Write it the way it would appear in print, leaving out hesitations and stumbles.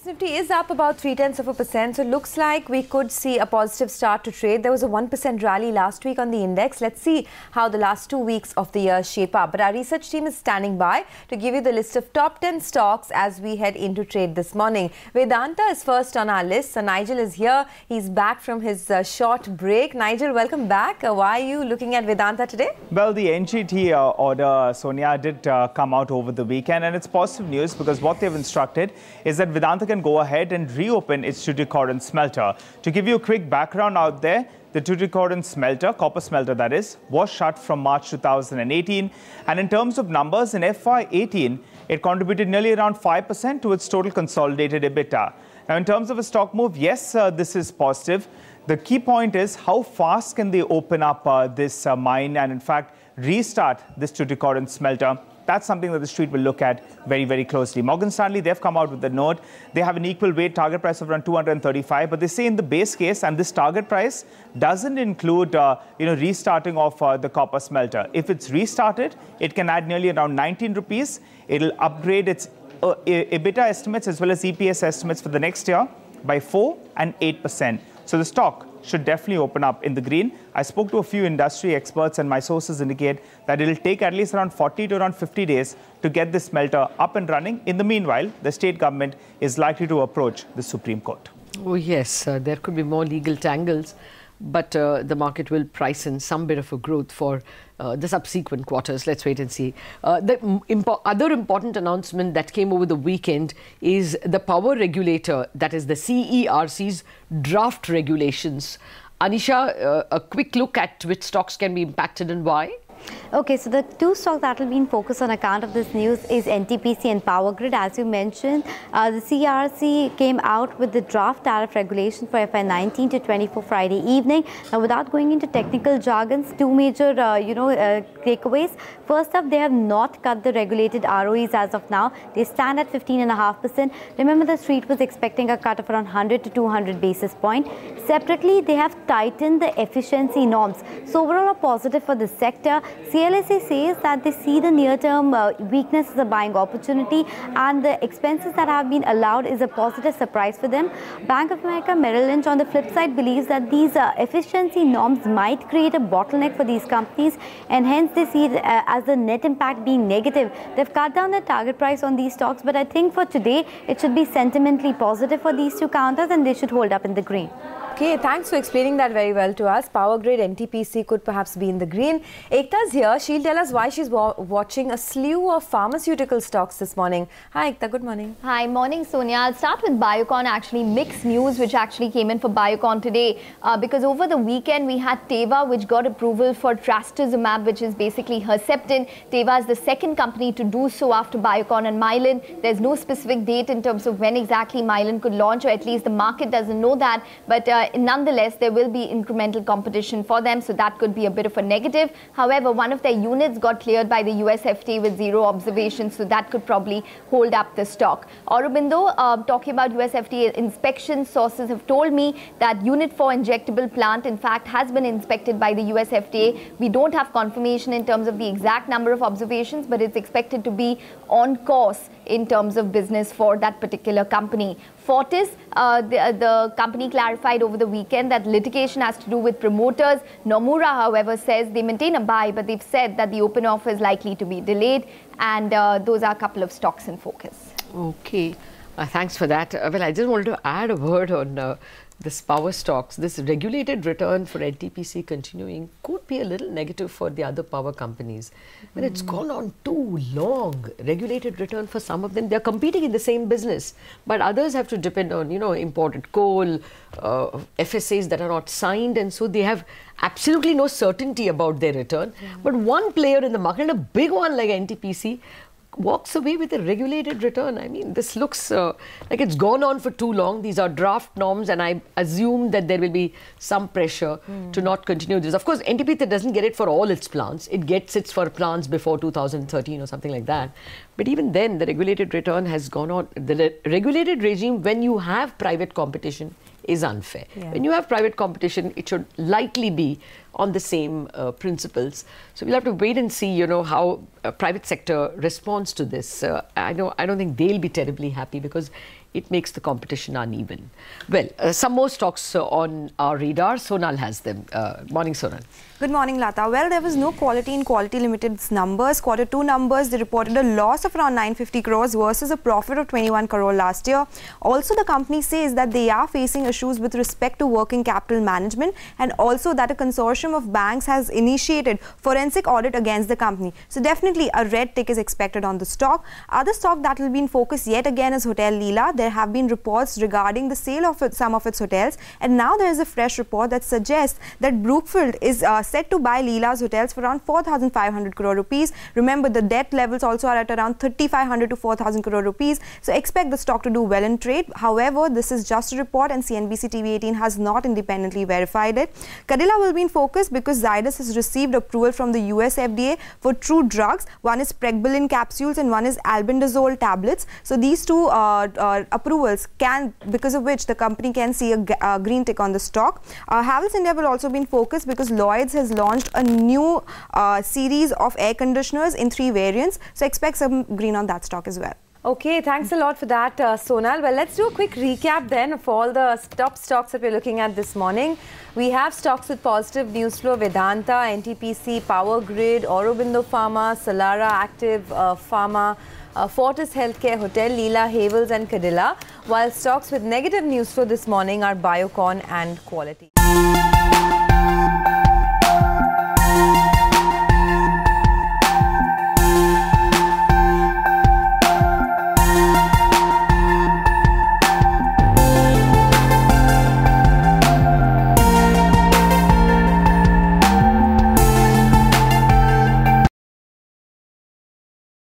Nifty is up about 0.3%, so it looks like we could see a positive start to trade. There was a 1% rally last week on the index. Let's see how the last 2 weeks of the year shape up. But our research team is standing by to give you the list of top 10 stocks as we head into trade this morning. Vedanta is first on our list. So Nigel is here. He's back from his short break. Nigel, welcome back. Why are you looking at Vedanta today? Well, the NGT order, Sonia, did come out over the weekend, and it's positive news because what they've instructed is that Vedanta can go ahead and reopen its Tuticorin smelter. To give you a quick background out there, the Tuticorin smelter, copper smelter that is, was shut from March 2018. And in terms of numbers, in FY18, it contributed nearly around 5% to its total consolidated EBITDA. Now, in terms of a stock move, yes, this is positive. The key point is how fast can they open up this mine and, in fact, restart this Tuticorin smelter. That's something that the street will look at very, very closely. Morgan Stanley, they've come out with the note. They have an equal weight target price of around 235, but they say in the base case, and this target price doesn't include, restarting of the copper smelter. If it's restarted, it can add nearly around 19 rupees. It'll upgrade its EBITDA estimates as well as EPS estimates for the next year by 4 and 8%. So the stock should definitely open up in the green. I spoke to a few industry experts and my sources indicate that it'll take at least around 40 to around 50 days to get this smelter up and running. In the meanwhile, the state government is likely to approach the Supreme Court. Oh yes, there could be more legal tangles, but the market will price in some bit of a growth for the subsequent quarters. Let's wait and see. The other important announcement that came over the weekend is the power regulator, that is the CERC's draft regulations. Anisha, a quick look at which stocks can be impacted and why? Okay, so the two stocks that will be in focus on account of this news is NTPC and Power Grid. As you mentioned, the CERC came out with the draft tariff regulation for FY19 to 24 Friday evening. Now, without going into technical jargons, two major, takeaways. First up, they have not cut the regulated ROEs as of now. They stand at 15.5%. Remember, the street was expecting a cut of around 100 to 200 basis points. Separately, they have tightened the efficiency norms. So overall, a positive for the sector. CLSA says that they see the near-term weakness as a buying opportunity, and the expenses that have been allowed is a positive surprise for them. Bank of America Merrill Lynch, on the flip side, believes that these efficiency norms might create a bottleneck for these companies, and hence they see it as the net impact being negative. They've cut down the target price on these stocks, but I think for today, it should be sentimentally positive for these two counters, and they should hold up in the green. Okay, thanks for explaining that very well to us. Power Grid, NTPC could perhaps be in the green. Ekta's here. She'll tell us why she's watching a slew of pharmaceutical stocks this morning. Hi, Ekta. Good morning. Hi, morning, Sonia. I'll start with Biocon. Actually, mixed news which actually came in for Biocon today, because over the weekend we had Teva, which got approval for trastuzumab, which is basically Herceptin. Teva is the second company to do so after Biocon and Mylan. There's no specific date in terms of when exactly Mylan could launch, or at least the market doesn't know that. But nonetheless, there will be incremental competition for them, so that could be a bit of a negative. However, one of their units got cleared by the US FDA with 0 observations, so that could probably hold up the stock. Aurobindo, talking about US FDA inspection, sources have told me that Unit 4 injectable plant, in fact, has been inspected by the US FDA. We don't have confirmation in terms of the exact number of observations, but it's expected to be on course in terms of business for that particular company. Fortis, the company clarified over the weekend that litigation has to do with promoters. Nomura, however, says they maintain a buy, but they've said that the open offer is likely to be delayed. And those are a couple of stocks in focus. Okay, thanks for that. Well, I just wanted to add a word on this power stocks. This regulated return for NTPC continuing could be a little negative for the other power companies. And it's gone on too long. Regulated return for some of them. They're competing in the same business, but others have to depend on, imported coal, FSAs that are not signed, and so they have absolutely no certainty about their return. But one player in the market, and a big one like NTPC, walks away with a regulated return. I mean, this looks like it's gone on for too long. These are draft norms, and I assume that there will be some pressure to not continue this. Of course, NTPC doesn't get it for all its plants. It gets it for plants before 2013 or something like that. But even then, the regulated return has gone on. The regulated regime, when you have private competition, is unfair. When you have private competition, it should likely be on the same principles. So we'll have to wait and see, how private sector responds to this. I don't think they'll be terribly happy, because it makes the competition uneven. Well, some more stocks on our radar. Sonal has them. Morning, Sonal. Good morning, Lata. Well, there was no quality in Quality Limited's numbers. Quarter 2 numbers, they reported a loss of around 950 crores versus a profit of 21 crore last year. Also, the company says that they are facing issues with respect to working capital management, and also that a consortium of banks has initiated forensic audit against the company. So definitely a red tick is expected on the stock. Other stock that will be in focus yet again is Hotel Leela. There have been reports regarding the sale of some of its hotels, and now there is a fresh report that suggests that Brookfield is set to buy Leela's hotels for around 4,500 crore rupees. Remember, the debt levels also are at around 3,500 to 4,000 crore rupees. So expect the stock to do well in trade. However, this is just a report and CNBC TV 18 has not independently verified it. Cadila will be in focus because Zydus has received approval from the US FDA for 2 drugs. One is Pregbalin capsules and one is albendazole tablets. So these 2 approvals can, because of which the company can see a green tick on the stock. Havells India will also be in focus because Lloyd's has launched a new series of air conditioners in 3 variants. So expect some green on that stock as well. Okay, thanks a lot for that, Sonal. Well, let's do a quick recap then of all the top stocks that we're looking at this morning. We have stocks with positive news flow: Vedanta, NTPC, Power Grid, Aurobindo Pharma, Solara Active Pharma, Fortis Healthcare, Hotel Leela, Havells and Cadila. While stocks with negative news flow this morning are Biocon and Quality.